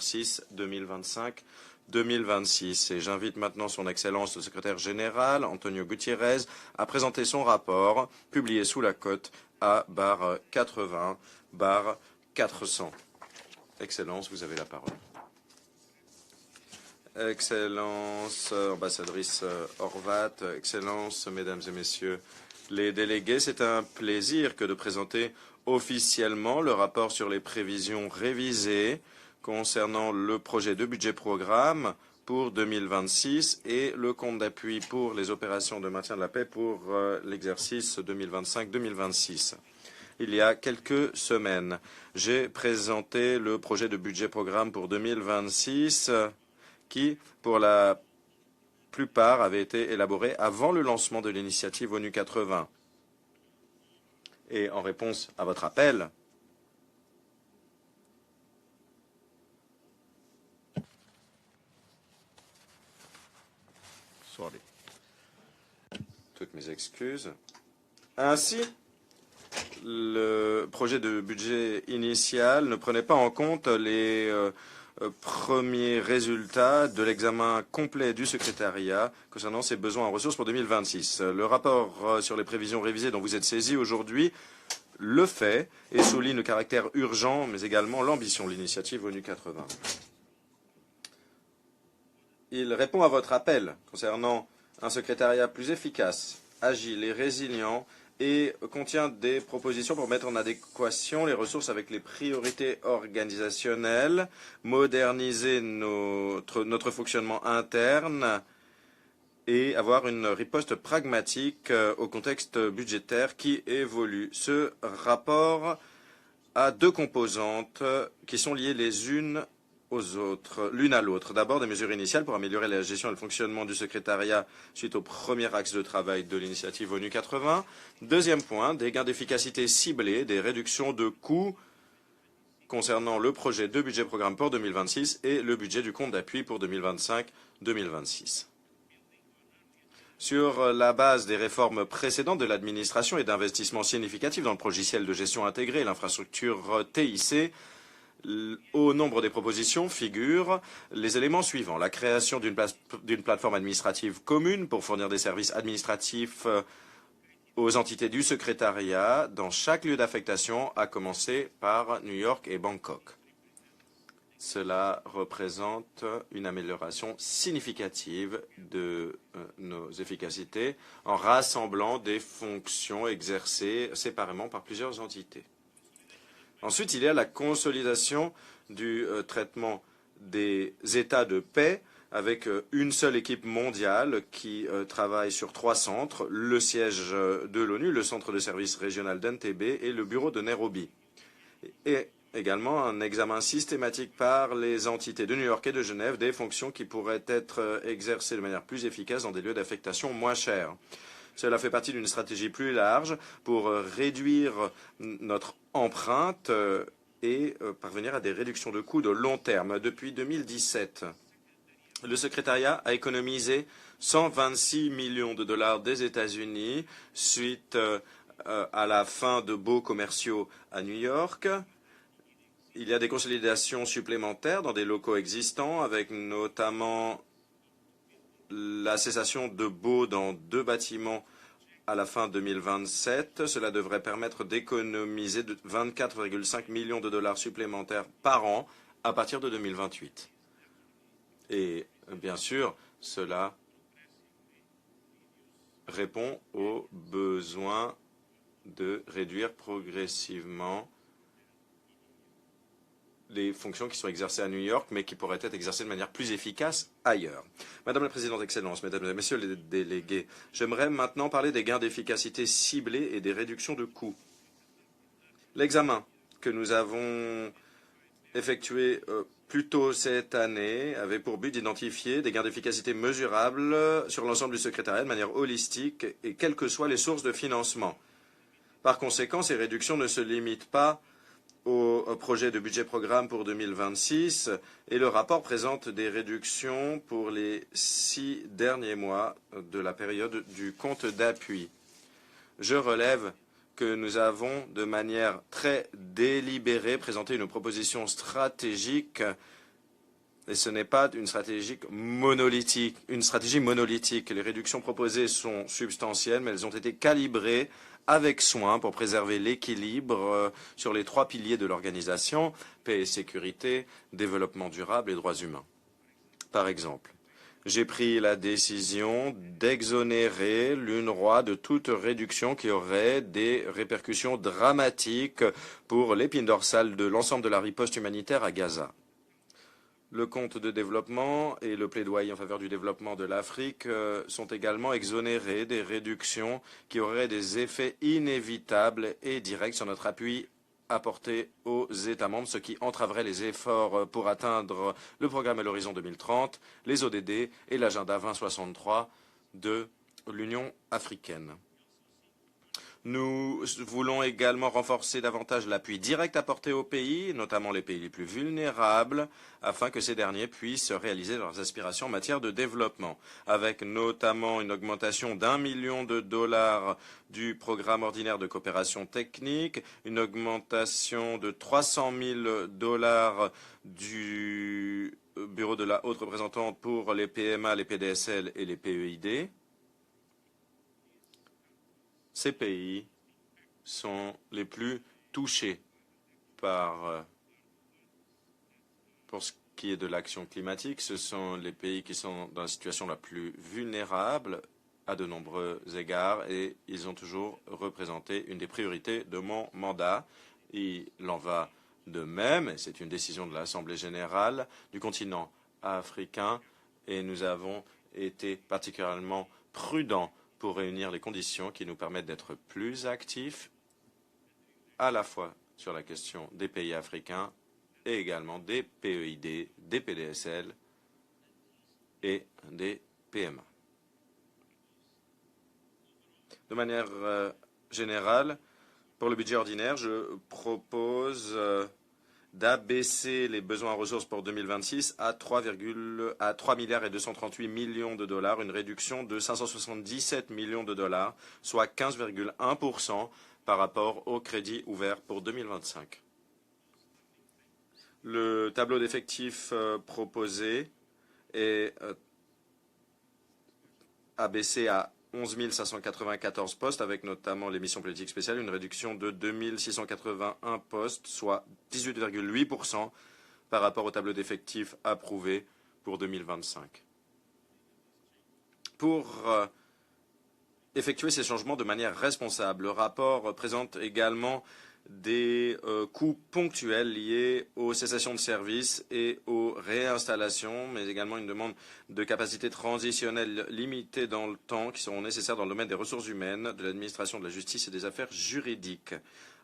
6 2025-2026. Et j'invite maintenant son Excellence le secrétaire général, Antonio Gutiérrez, à présenter son rapport, publié sous la cote A/80/400. Excellence, vous avez la parole. Excellence, ambassadrice Horvat, Excellence, Mesdames et Messieurs les délégués, c'est un plaisir que de présenter officiellement le rapport sur les prévisions révisées concernant le projet de budget programme pour 2026 et le compte d'appui pour les opérations de maintien de la paix pour l'exercice 2025-2026. Il y a quelques semaines, j'ai présenté le projet de budget programme pour 2026 qui, pour la plupart, avait été élaboré avant le lancement de l'initiative ONU 80. Et en réponse à votre appel, toutes mes excuses. Ainsi, le projet de budget initial ne prenait pas en compte les premiers résultats de l'examen complet du secrétariat concernant ses besoins en ressources pour 2026. Le rapport sur les prévisions révisées dont vous êtes saisi aujourd'hui le fait et souligne le caractère urgent, mais également l'ambition de l'initiative ONU 80. Il répond à votre appel concernant un secrétariat plus efficace, agile et résilient et contient des propositions pour mettre en adéquation les ressources avec les priorités organisationnelles, moderniser notre fonctionnement interne et avoir une riposte pragmatique au contexte budgétaire qui évolue. Ce rapport a deux composantes qui sont liées l'une à l'autre. D'abord, des mesures initiales pour améliorer la gestion et le fonctionnement du secrétariat suite au premier axe de travail de l'initiative ONU 80. Deuxième point, des gains d'efficacité ciblés, des réductions de coûts concernant le projet de budget programme pour 2026 et le budget du compte d'appui pour 2025-2026. Sur la base des réformes précédentes de l'administration et d'investissements significatifs dans le logiciel de gestion intégrée et l'infrastructure TIC, au nombre des propositions figurent les éléments suivants. La création d'une plateforme administrative commune pour fournir des services administratifs aux entités du secrétariat dans chaque lieu d'affectation, à commencer par New York et Bangkok. Cela représente une amélioration significative de nos efficacités en rassemblant des fonctions exercées séparément par plusieurs entités. Ensuite, il y a la consolidation du traitement des états de paix avec une seule équipe mondiale qui travaille sur 3 centres, le siège de l'ONU, le centre de service régional d'Entebbe et le bureau de Nairobi. Et également un examen systématique par les entités de New York et de Genève des fonctions qui pourraient être exercées de manière plus efficace dans des lieux d'affectation moins chers. Cela fait partie d'une stratégie plus large pour réduire notre empreinte et parvenir à des réductions de coûts de long terme. Depuis 2017, le secrétariat a économisé 126 millions de dollars des États-Unis suite à la fin de baux commerciaux à New York. Il y a des consolidations supplémentaires dans des locaux existants, avec notamment la cessation de baux dans 2 bâtiments à la fin 2027. Cela devrait permettre d'économiser 24,5 millions de dollars supplémentaires par an à partir de 2028. Et bien sûr, cela répond aux besoins de réduire progressivement les fonctions qui sont exercées à New York, mais qui pourraient être exercées de manière plus efficace ailleurs. Madame la Présidente, Excellence, Mesdames et Messieurs les délégués, j'aimerais maintenant parler des gains d'efficacité ciblés et des réductions de coûts. L'examen que nous avons effectué plus tôt cette année avait pour but d'identifier des gains d'efficacité mesurables sur l'ensemble du secrétariat de manière holistique et quelles que soient les sources de financement. Par conséquent, ces réductions ne se limitent pas au projet de budget programme pour 2026 et le rapport présente des réductions pour les 6 derniers mois de la période du compte d'appui. Je relève que nous avons de manière très délibérée présenté une proposition stratégique Et ce n'est pas une stratégie monolithique. Les réductions proposées sont substantielles, mais elles ont été calibrées avec soin pour préserver l'équilibre sur les 3 piliers de l'organisation, paix et sécurité, développement durable et droits humains. Par exemple, j'ai pris la décision d'exonérer l'UNRWA de toute réduction qui aurait des répercussions dramatiques pour l'épine dorsale de l'ensemble de la riposte humanitaire à Gaza. Le compte de développement et le plaidoyer en faveur du développement de l'Afrique sont également exonérés des réductions qui auraient des effets inévitables et directs sur notre appui apporté aux États membres, ce qui entraverait les efforts pour atteindre le programme à l'horizon 2030, les ODD et l'agenda 2063 de l'Union africaine. Nous voulons également renforcer davantage l'appui direct apporté aux pays, notamment les pays les plus vulnérables, afin que ces derniers puissent réaliser leurs aspirations en matière de développement, avec notamment une augmentation d'1 million de dollars du programme ordinaire de coopération technique, une augmentation de 300 000 dollars du bureau de la haute représentante pour les PMA, les PDSL et les PEID. Ces pays sont les plus touchés pour ce qui est de l'action climatique. Ce sont les pays qui sont dans la situation la plus vulnérable à de nombreux égards et ils ont toujours représenté une des priorités de mon mandat. Il en va de même, et c'est une décision de l'Assemblée générale du continent africain, et nous avons été particulièrement prudents pour réunir les conditions qui nous permettent d'être plus actifs à la fois sur la question des pays africains et également des PEID, des PDSL et des PMA. De manière générale, pour le budget ordinaire, je propose d'abaisser les besoins en ressources pour 2026 à 3 milliards et 238 millions de dollars, une réduction de 577 millions de dollars, soit 15,1% par rapport au crédit ouvert pour 2025. Le tableau d'effectifs proposé est abaissé à 11 594 postes, avec notamment les missions politiques spéciales, une réduction de 2 681 postes, soit 18,8% par rapport au tableau d'effectifs approuvé pour 2025. Pour effectuer ces changements de manière responsable, le rapport présente également des coûts ponctuels liés aux cessations de services et aux réinstallations, mais également une demande de capacité transitionnelle limitée dans le temps qui seront nécessaires dans le domaine des ressources humaines, de l'administration de la justice et des affaires juridiques.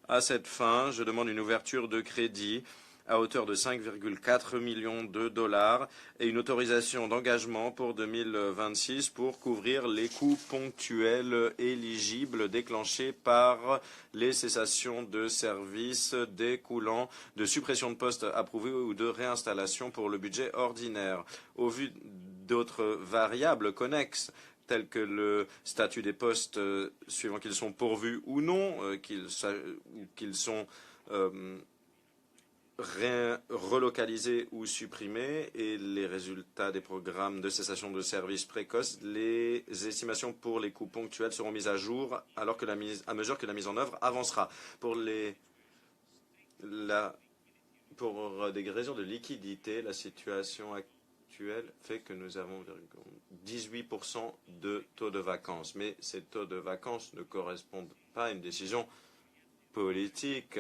À cette fin, je demande une ouverture de crédit à hauteur de 5,4 millions de dollars et une autorisation d'engagement pour 2026 pour couvrir les coûts ponctuels éligibles déclenchés par les cessations de services découlant de suppression de postes approuvés ou de réinstallation pour le budget ordinaire. Au vu d'autres variables connexes, tels que le statut des postes suivant qu'ils sont pourvus ou non, qu'ils sont relocalisés ou supprimés, et les résultats des programmes de cessation de services précoces, les estimations pour les coûts ponctuels seront mises à jour alors que à mesure que la mise en œuvre avancera. Pour des raisons de liquidité, la situation actuelle fait que nous avons 18% de taux de vacances. Mais ces taux de vacances ne correspondent pas à une décision politique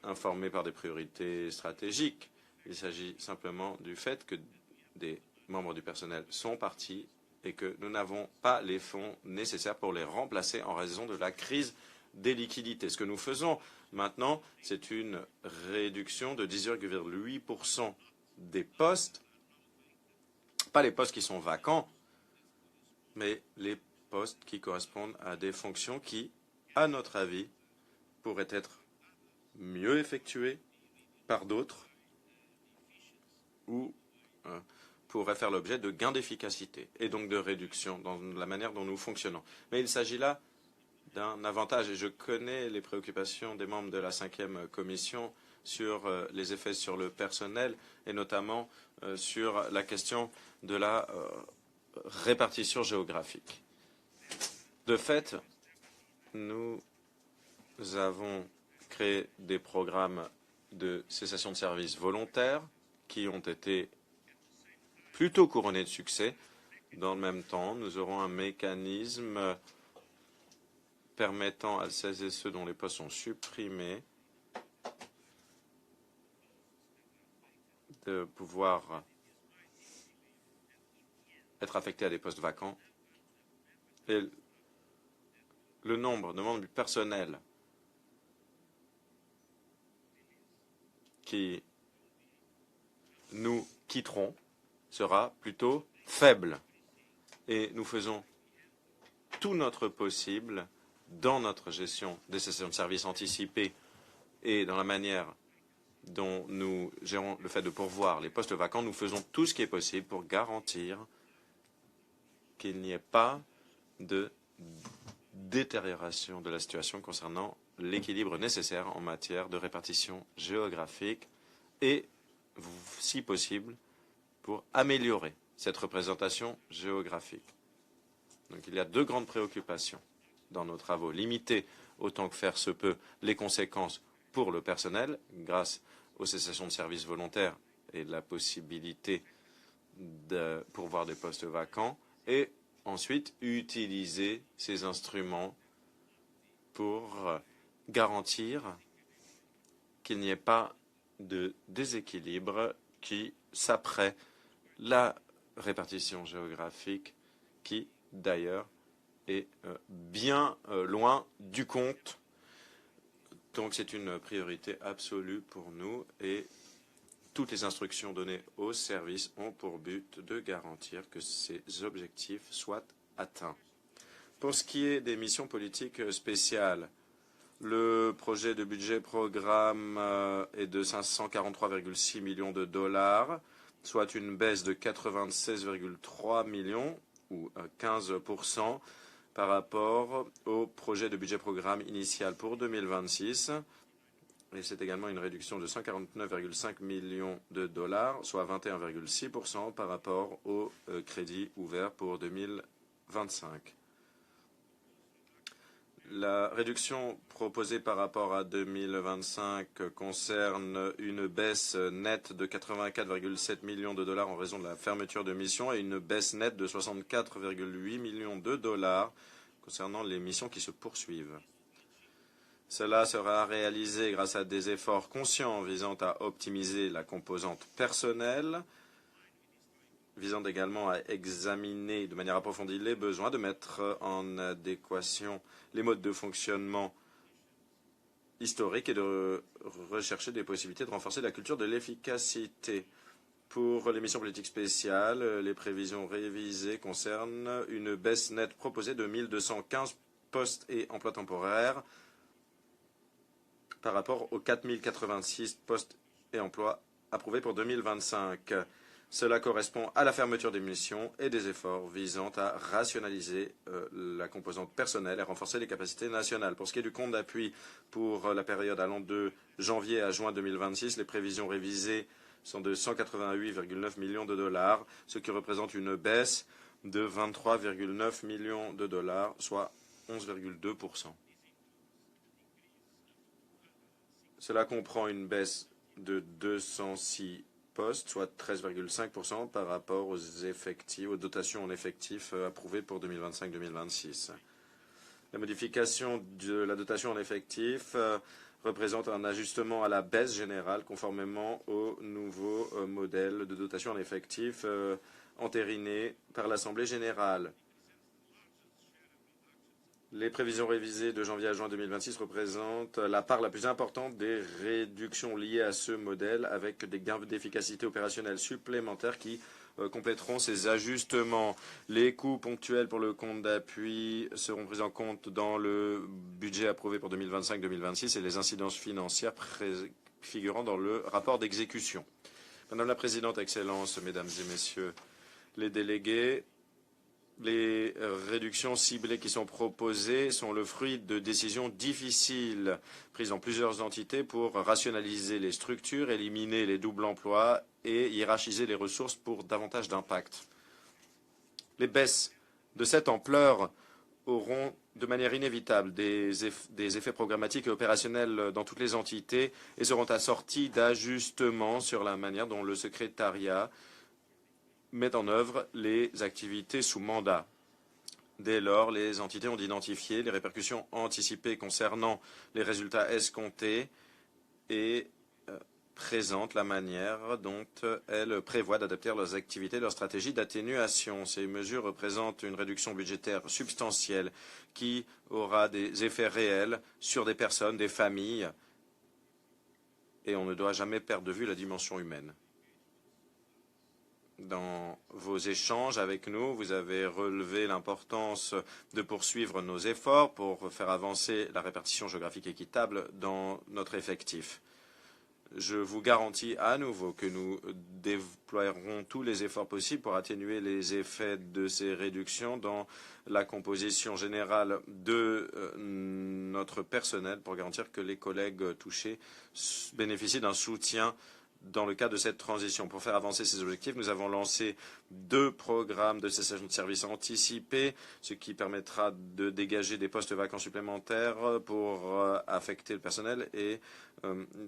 informée par des priorités stratégiques. Il s'agit simplement du fait que des membres du personnel sont partis et que nous n'avons pas les fonds nécessaires pour les remplacer en raison de la crise des liquidités. Ce que nous faisons maintenant, c'est une réduction de 10,8% des postes, pas les postes qui sont vacants, mais les postes qui correspondent à des fonctions qui, à notre avis, pourraient être mieux effectuées par d'autres ou pourraient faire l'objet de gains d'efficacité et donc de réduction dans la manière dont nous fonctionnons. Mais il s'agit là d'un avantage, et je connais les préoccupations des membres de la 5e commission sur les effets sur le personnel et notamment sur la question de la répartition géographique. De fait, nous avons créé des programmes de cessation de services volontaires qui ont été plutôt couronnés de succès. Dans le même temps, nous aurons un mécanisme permettant à celles et ceux dont les postes sont supprimés de pouvoir être affectés à des postes vacants. Et le nombre de membres du personnel qui nous quitteront sera plutôt faible. Et nous faisons tout notre possible dans notre gestion des cessations de services anticipées et dans la manière dont nous gérons le fait de pourvoir les postes vacants. Nous faisons tout ce qui est possible pour garantir qu'il n'y ait pas de détérioration de la situation concernant l'équilibre nécessaire en matière de répartition géographique et, si possible, pour améliorer cette représentation géographique. Donc il y a deux grandes préoccupations dans nos travaux. Limiter autant que faire se peut les conséquences pour le personnel grâce aux cessations de services volontaires et la possibilité de pourvoir des postes vacants et ensuite utiliser ces instruments pour garantir qu'il n'y ait pas de déséquilibre qui s'apprête la répartition géographique qui, d'ailleurs, est bien loin du compte. Donc c'est une priorité absolue pour nous et toutes les instructions données aux services ont pour but de garantir que ces objectifs soient atteints. Pour ce qui est des missions politiques spéciales, le projet de budget programme est de 543,6 millions de dollars, soit une baisse de 96,3 millions ou 15% par rapport au projet de budget programme initial pour 2026. Et c'est également une réduction de 149,5 millions de dollars, soit 21,6% par rapport au crédit ouvert pour 2025. La réduction proposée par rapport à 2025 concerne une baisse nette de 84,7 millions de dollars en raison de la fermeture de missions et une baisse nette de 64,8 millions de dollars concernant les missions qui se poursuivent. Cela sera réalisé grâce à des efforts conscients visant à optimiser la composante personnelle, visant également à examiner de manière approfondie les besoins, de mettre en adéquation les modes de fonctionnement historiques et de rechercher des possibilités de renforcer la culture de l'efficacité. Pour les missions politiques spéciales, les prévisions révisées concernent une baisse nette proposée de 1215 postes et emplois temporaires par rapport aux 4086 postes et emplois approuvés pour 2025. Cela correspond à la fermeture des missions et des efforts visant à rationaliser la composante personnelle et renforcer les capacités nationales. Pour ce qui est du compte d'appui pour la période allant de janvier à juin 2026, les prévisions révisées sont de 188,9 millions de dollars, ce qui représente une baisse de 23,9 millions de dollars, soit 11,2%. Cela comprend une baisse de 206 postes, soit 13,5% par rapport aux effectifs, aux dotations en effectifs approuvées pour 2025-2026. La modification de la dotation en effectifs représente un ajustement à la baisse générale conformément au nouveau modèle de dotation en effectifs entériné par l'Assemblée générale. Les prévisions révisées de janvier à juin 2026 représentent la part la plus importante des réductions liées à ce modèle, avec des gains d'efficacité opérationnelle supplémentaires qui compléteront ces ajustements. Les coûts ponctuels pour le compte d'appui seront pris en compte dans le budget approuvé pour 2025-2026 et les incidences financières figurant dans le rapport d'exécution. Madame la Présidente, Excellences, Mesdames et Messieurs les délégués, Les réductions ciblées qui sont proposées sont le fruit de décisions difficiles prises dans plusieurs entités pour rationaliser les structures, éliminer les doubles emplois et hiérarchiser les ressources pour davantage d'impact. Les baisses de cette ampleur auront de manière inévitable des effets programmatiques et opérationnels dans toutes les entités et seront assortis d'ajustements sur la manière dont le secrétariat met en œuvre les activités sous mandat. Dès lors, les entités ont identifié les répercussions anticipées concernant les résultats escomptés et présentent la manière dont elles prévoient d'adapter leurs activités, leurs stratégies d'atténuation. Ces mesures représentent une réduction budgétaire substantielle qui aura des effets réels sur des personnes, des familles, et on ne doit jamais perdre de vue la dimension humaine. Dans vos échanges avec nous, vous avez relevé l'importance de poursuivre nos efforts pour faire avancer la répartition géographique équitable dans notre effectif. Je vous garantis à nouveau que nous déploierons tous les efforts possibles pour atténuer les effets de ces réductions dans la composition générale de notre personnel pour garantir que les collègues touchés bénéficient d'un soutien dans le cadre de cette transition. Pour faire avancer ces objectifs, nous avons lancé 2 programmes de cessation de services anticipés, ce qui permettra de dégager des postes vacants supplémentaires pour affecter le personnel et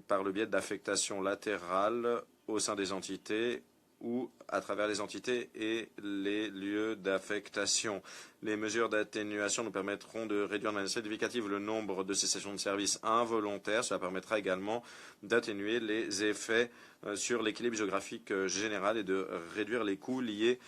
par le biais d'affectation latérale au sein des entités ou à travers les entités et les lieux d'affectation. Les mesures d'atténuation nous permettront de réduire de manière significative le nombre de cessations de services involontaires. Cela permettra également d'atténuer les effets sur l'équilibre géographique général et de réduire les coûts liés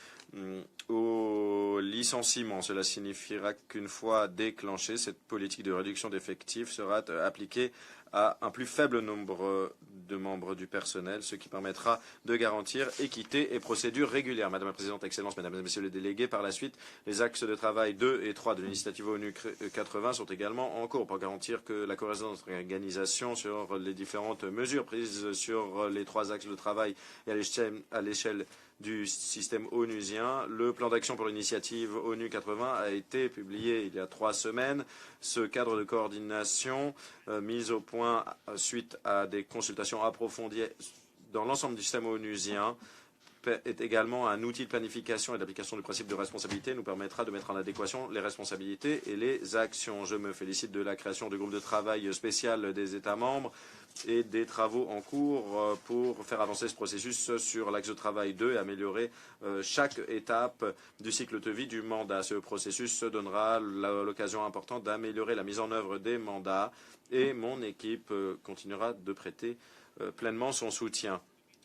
au licenciement. Cela signifiera qu'une fois déclenchée, cette politique de réduction d'effectifs sera appliquée à un plus faible nombre de membres du personnel, ce qui permettra de garantir équité et procédure régulière. Madame la Présidente, Excellences, Mesdames et Messieurs les délégués, par la suite, les axes de travail 2 et 3 de l'initiative ONU 80 sont également en cours pour garantir que la cohérence de notre organisation sur les différentes mesures prises sur les 3 axes de travail et à l'échelle du système onusien. Le plan d'action pour l'initiative ONU 80 a été publié il y a 3 semaines. Ce cadre de coordination mis au point suite à des consultations approfondies dans l'ensemble du système onusien est également un outil de planification et d'application du principe de responsabilité, nous permettra de mettre en adéquation les responsabilités et les actions. Je me félicite de la création du groupe de travail spécial des États membres et des travaux en cours pour faire avancer ce processus sur l'axe de travail 2 et améliorer chaque étape du cycle de vie du mandat. Ce processus donnera l'occasion importante d'améliorer la mise en œuvre des mandats et mon équipe continuera de prêter pleinement son soutien.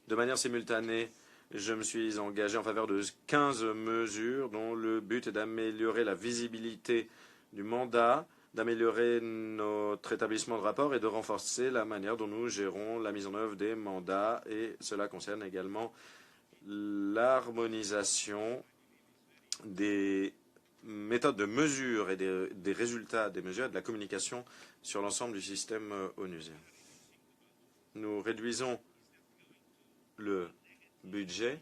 De manière simultanée, je me suis engagé en faveur de 15 mesures dont le but est d'améliorer la visibilité du mandat, d'améliorer notre établissement de rapport et de renforcer la manière dont nous gérons la mise en œuvre des mandats. Et cela concerne également l'harmonisation des méthodes de mesure et des résultats des mesures et de la communication sur l'ensemble du système onusien. Nous réduisons le budget.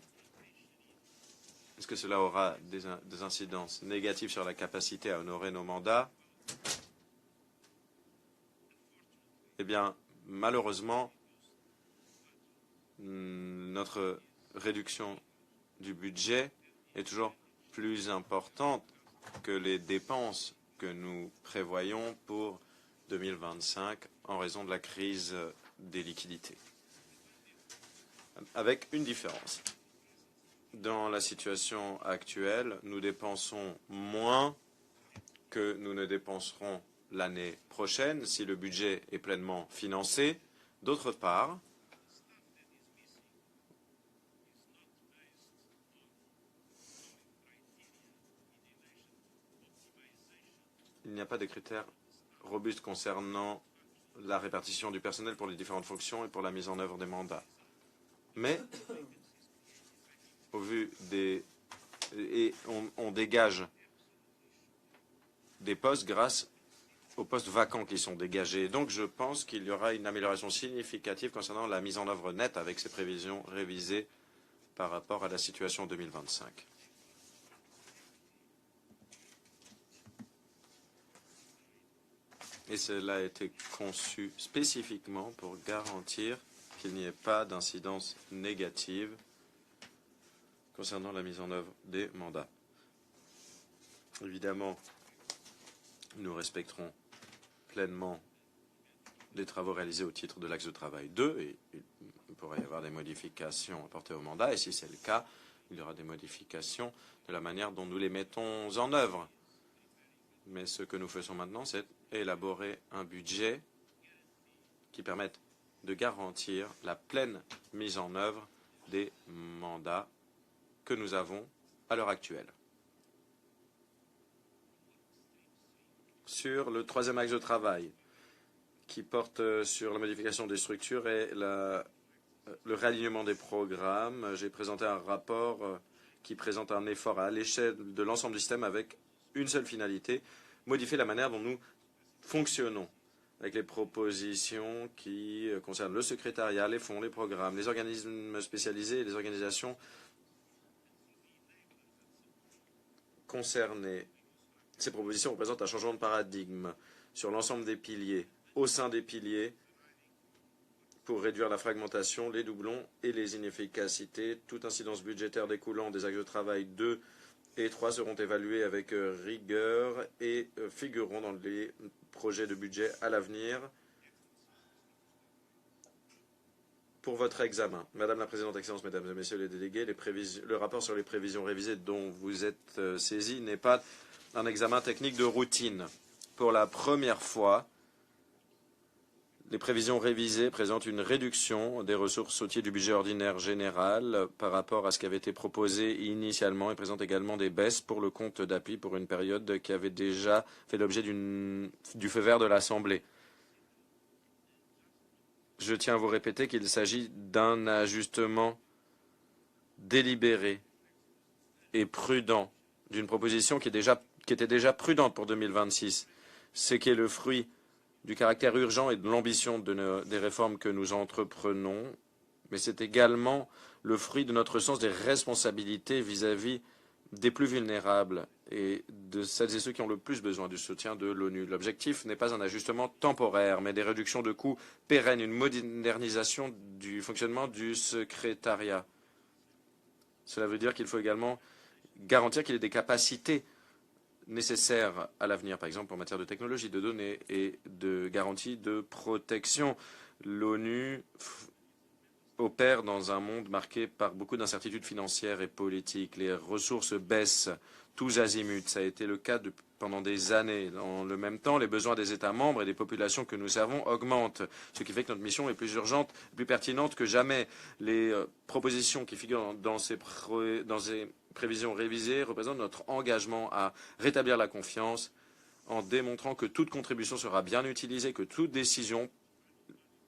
Est-ce que cela aura des incidences négatives sur la capacité à honorer nos mandats? Eh bien, malheureusement, notre réduction du budget est toujours plus importante que les dépenses que nous prévoyons pour 2025 en raison de la crise des liquidités. Avec une différence. Dans la situation actuelle, nous dépensons moins que nous ne dépenserons l'année prochaine si le budget est pleinement financé. D'autre part, il n'y a pas de critères robustes concernant la répartition du personnel pour les différentes fonctions et pour la mise en œuvre des mandats. Mais, au vu des... Et on dégage des postes grâce aux postes vacants qui sont dégagés. Donc je pense qu'il y aura une amélioration significative concernant la mise en œuvre nette avec ces prévisions révisées par rapport à la situation 2025. Et cela a été conçu spécifiquement pour garantir qu'il n'y ait pas d'incidence négative concernant la mise en œuvre des mandats. Évidemment, nous respecterons pleinement les travaux réalisés au titre de l'axe de travail 2 et il pourrait y avoir des modifications apportées au mandat et si c'est le cas, il y aura des modifications de la manière dont nous les mettons en œuvre. Mais ce que nous faisons maintenant, c'est élaborer un budget qui permette de garantir la pleine mise en œuvre des mandats que nous avons à l'heure actuelle. Sur le troisième axe de travail, qui porte sur la modification des structures et le réalignement des programmes, j'ai présenté un rapport qui présente un effort à l'échelle de l'ensemble du système avec une seule finalité, modifier la manière dont nous fonctionnons, avec les propositions qui concernent le secrétariat, les fonds, les programmes, les organismes spécialisés et les organisations concernées. Ces propositions représentent un changement de paradigme sur l'ensemble des piliers, au sein des piliers, pour réduire la fragmentation, les doublons et les inefficacités. Toute incidence budgétaire découlant des axes de travail 2 et 3 seront évalués avec rigueur et figureront dans les projets de budget à l'avenir pour votre examen. Madame la Présidente, Excellences, Mesdames et Messieurs les délégués, le rapport sur les prévisions révisées dont vous êtes saisis n'est pas un examen technique de routine. Pour la première fois, les prévisions révisées présentent une réduction des ressources au titre du budget ordinaire général par rapport à ce qui avait été proposé initialement et présentent également des baisses pour le compte d'appui pour une période qui avait déjà fait l'objet du feu vert de l'Assemblée. Je tiens à vous répéter qu'il s'agit d'un ajustement délibéré et prudent d'une proposition qui était déjà prudente pour 2026, ce qui est le fruit du caractère urgent et de l'ambition des réformes que nous entreprenons, mais c'est également le fruit de notre sens des responsabilités vis-à-vis des plus vulnérables et de celles et ceux qui ont le plus besoin du soutien de l'ONU. L'objectif n'est pas un ajustement temporaire, mais des réductions de coûts pérennes, une modernisation du fonctionnement du secrétariat. Cela veut dire qu'il faut également garantir qu'il y ait des capacités nécessaires à l'avenir, par exemple en matière de technologie, de données et de garantie de protection. L'ONU opère dans un monde marqué par beaucoup d'incertitudes financières et politiques. Les ressources baissent tous azimuts. Ça a été le cas pendant des années. Dans le même temps, les besoins des États membres et des populations que nous servons augmentent, ce qui fait que notre mission est plus urgente, plus pertinente que jamais. Les propositions qui figurent dans ces prévisions révisées représentent notre engagement à rétablir la confiance en démontrant que toute contribution sera bien utilisée, que toute décision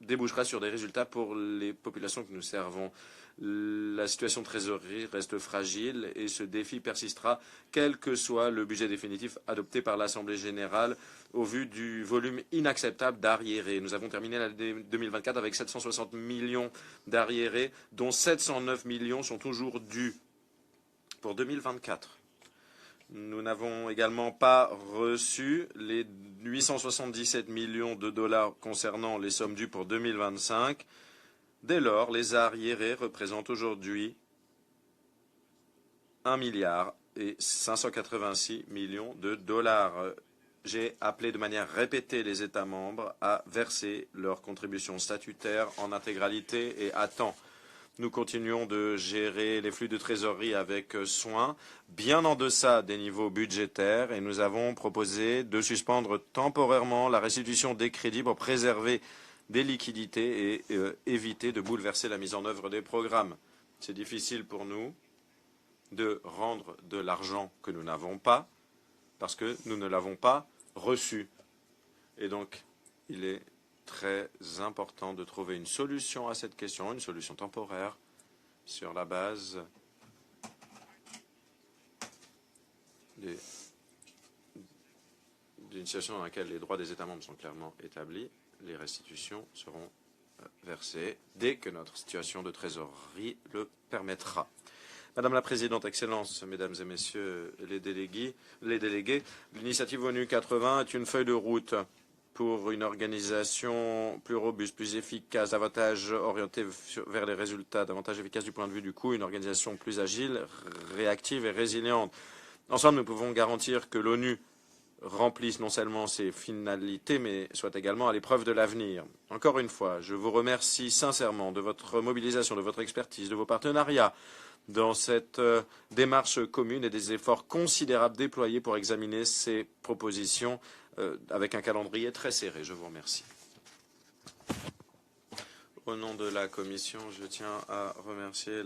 débouchera sur des résultats pour les populations que nous servons. La situation de trésorerie reste fragile et ce défi persistera quel que soit le budget définitif adopté par l'Assemblée générale au vu du volume inacceptable d'arriérés. Nous avons terminé l'année 2024 avec 760 millions d'arriérés, dont 709 millions sont toujours dus pour 2024. Nous n'avons également pas reçu les 877 millions de dollars concernant les sommes dues pour 2025. Dès lors, les arriérés représentent aujourd'hui 1 milliard et 586 millions de dollars. J'ai appelé de manière répétée les États membres à verser leurs contributions statutaires en intégralité et à temps. Nous continuons de gérer les flux de trésorerie avec soin, bien en deçà des niveaux budgétaires, et nous avons proposé de suspendre temporairement la restitution des crédits pour préserver des liquidités et éviter de bouleverser la mise en œuvre des programmes. C'est difficile pour nous de rendre de l'argent que nous n'avons pas, parce que nous ne l'avons pas reçu. Et donc, il est très important de trouver une solution à cette question, une solution temporaire sur la base d'une situation dans laquelle les droits des États membres sont clairement établis. Les restitutions seront versées dès que notre situation de trésorerie le permettra. Madame la Présidente, Excellences, Mesdames et Messieurs les délégués, l'initiative ONU 80 est une feuille de route pour une organisation plus robuste, plus efficace, davantage orientée vers les résultats, davantage efficace du point de vue du coût, une organisation plus agile, réactive et résiliente. Ensemble, nous pouvons garantir que l'ONU remplisse non seulement ses finalités, mais soit également à l'épreuve de l'avenir. Encore une fois, je vous remercie sincèrement de votre mobilisation, de votre expertise, de vos partenariats dans cette démarche commune et des efforts considérables déployés pour examiner ces propositions avec un calendrier très serré. Je vous remercie. Au nom de la Commission, je tiens à remercier